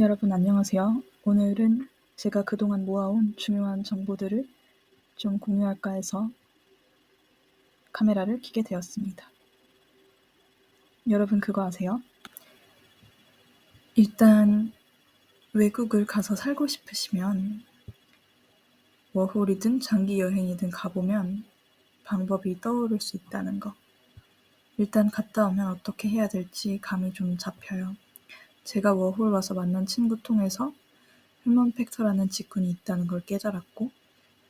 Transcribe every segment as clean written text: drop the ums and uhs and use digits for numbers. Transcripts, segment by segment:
여러분 안녕하세요. 오늘은 제가 그동안 모아온 중요한 정보들을 좀 공유할까 해서 카메라를 켜게 되었습니다. 여러분 그거 아세요? 일단 외국을 가서 살고 싶으시면 워홀이든 장기 여행이든 가보면 방법이 떠오를 수 있다는 거. 일단 갔다 오면 어떻게 해야 될지 감이 좀 잡혀요. 제가 워홀 와서 만난 친구 통해서 휴먼 팩터라는 직군이 있다는 걸 깨달았고,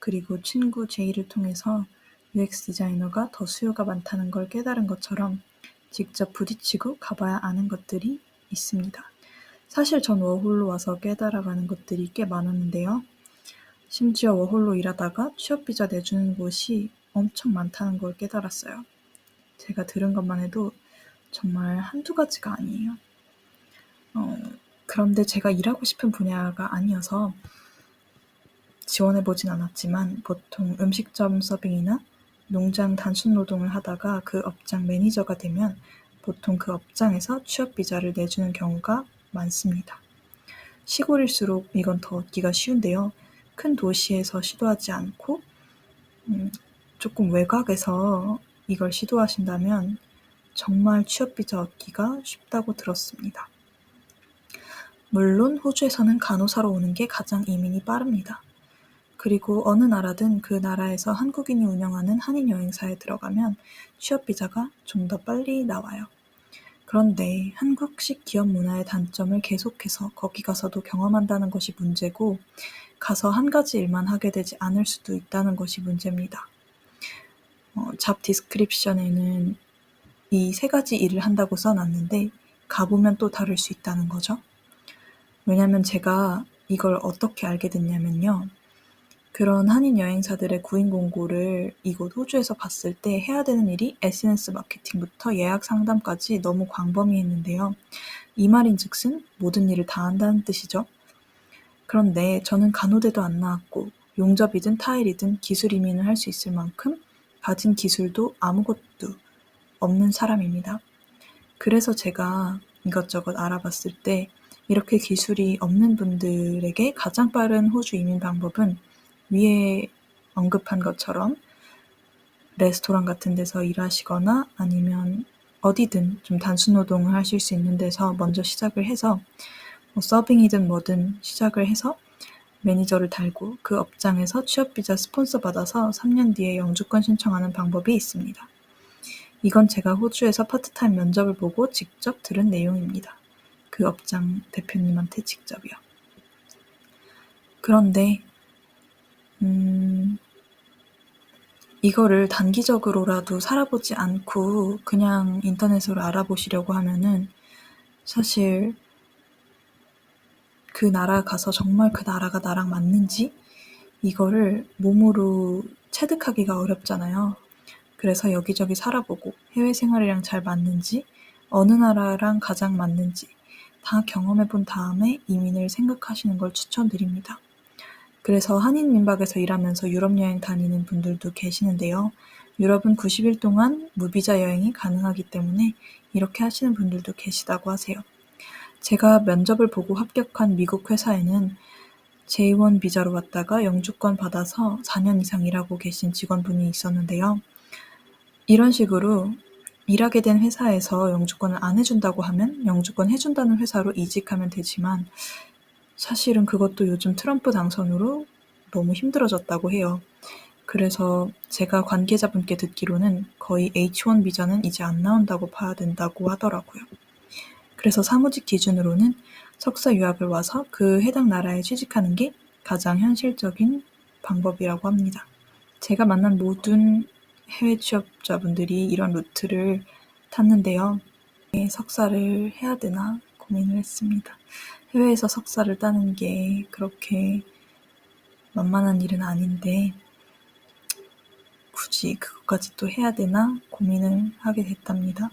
그리고 친구 제이를 통해서 UX 디자이너가 더 수요가 많다는 걸 깨달은 것처럼 직접 부딪히고 가봐야 아는 것들이 있습니다. 사실 전 워홀로 와서 깨달아가는 것들이 꽤 많았는데요. 심지어 워홀로 일하다가 취업비자 내주는 곳이 엄청 많다는 걸 깨달았어요. 제가 들은 것만 해도 정말 한두 가지가 아니에요. 그런데 제가 일하고 싶은 분야가 아니어서 지원해보진 않았지만 보통 음식점 서빙이나 농장 단순 노동을 하다가 그 업장 매니저가 되면 보통 그 업장에서 취업비자를 내주는 경우가 많습니다. 시골일수록 이건 더 얻기가 쉬운데요. 큰 도시에서 시도하지 않고 조금 외곽에서 이걸 시도하신다면 정말 취업비자 얻기가 쉽다고 들었습니다. 물론 호주에서는 간호사로 오는 게 가장 이민이 빠릅니다. 그리고 어느 나라든 그 나라에서 한국인이 운영하는 한인 여행사에 들어가면 취업비자가 좀 더 빨리 나와요. 그런데 한국식 기업 문화의 단점을 계속해서 거기 가서도 경험한다는 것이 문제고, 가서 한 가지 일만 하게 되지 않을 수도 있다는 것이 문제입니다. 잡 디스크립션에는 이 세 가지 일을 한다고 써놨는데 가보면 또 다를 수 있다는 거죠. 왜냐면 제가 이걸 어떻게 알게 됐냐면요. 그런 한인 여행사들의 구인 공고를 이곳 호주에서 봤을 때 해야 되는 일이 SNS 마케팅부터 예약 상담까지 너무 광범위했는데요. 이 말인즉슨 모든 일을 다 한다는 뜻이죠. 그런데 저는 간호대도 안 나왔고 용접이든 타일이든 기술 이민을 할 수 있을 만큼 가진 기술도 아무것도 없는 사람입니다. 그래서 제가 이것저것 알아봤을 때 이렇게 기술이 없는 분들에게 가장 빠른 호주 이민 방법은 위에 언급한 것처럼 레스토랑 같은 데서 일하시거나 아니면 어디든 좀 단순 노동을 하실 수 있는 데서 먼저 시작을 해서 서빙이든 뭐든 시작을 해서 매니저를 달고 그 업장에서 취업비자 스폰서 받아서 3년 뒤에 영주권 신청하는 방법이 있습니다. 이건 제가 호주에서 파트타임 면접을 보고 직접 들은 내용입니다. 그 업장 대표님한테 직접이요. 그런데 이거를 단기적으로라도 살아보지 않고 그냥 인터넷으로 알아보시려고 하면은 사실 그 나라 가서 정말 그 나라가 나랑 맞는지 이거를 몸으로 체득하기가 어렵잖아요. 그래서 여기저기 살아보고 해외 생활이랑 잘 맞는지, 어느 나라랑 가장 맞는지 다 경험해본 다음에 이민을 생각하시는 걸 추천드립니다. 그래서 한인 민박에서 일하면서 유럽 여행 다니는 분들도 계시는데요. 유럽은 90일 동안 무비자 여행이 가능하기 때문에 이렇게 하시는 분들도 계시다고 하세요. 제가 면접을 보고 합격한 미국 회사에는 J1 비자로 왔다가 영주권 받아서 4년 이상 일하고 계신 직원분이 있었는데요. 이런 식으로 일하게 된 회사에서 영주권을 안 해준다고 하면 영주권 해준다는 회사로 이직하면 되지만 사실은 그것도 요즘 트럼프 당선으로 너무 힘들어졌다고 해요. 그래서 제가 관계자분께 듣기로는 거의 H1 비자는 이제 안 나온다고 봐야 된다고 하더라고요. 그래서 사무직 기준으로는 석사 유학을 와서 그 해당 나라에 취직하는 게 가장 현실적인 방법이라고 합니다. 제가 만난 모든 해외 취업자분들이 이런 루트를 탔는데요. 석사를 해야 되나 고민을 했습니다. 해외에서 석사를 따는 게 그렇게 만만한 일은 아닌데 굳이 그것까지 또 해야 되나 고민을 하게 됐답니다.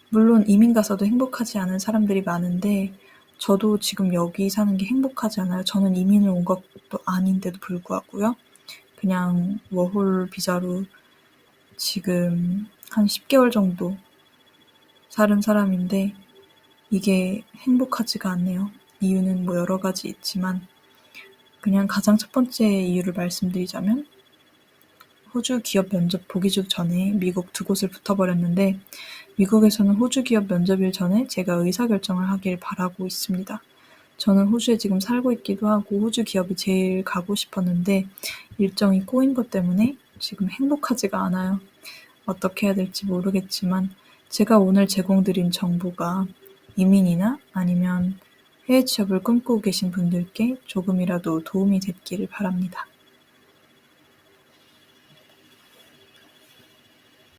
물론 이민 가서도 행복하지 않은 사람들이 많은데 저도 지금 여기 사는 게 행복하지 않아요. 저는 이민을 온 것도 아닌데도 불구하고요. 그냥 워홀 비자로 지금 한 10개월 정도 사는 사람인데 이게 행복하지가 않네요. 이유는 여러 가지 있지만 그냥 가장 첫 번째 이유를 말씀드리자면 호주 기업 면접 보기 전에 미국 두 곳을 붙어버렸는데 미국에서는 호주 기업 면접일 전에 제가 의사결정을 하길 바라고 있습니다. 저는 호주에 지금 살고 있기도 하고 호주 기업이 제일 가고 싶었는데 일정이 꼬인 것 때문에 지금 행복하지가 않아요. 어떻게 해야 될지 모르겠지만 제가 오늘 제공드린 정보가 이민이나 아니면 해외 취업을 꿈꾸고 계신 분들께 조금이라도 도움이 됐기를 바랍니다.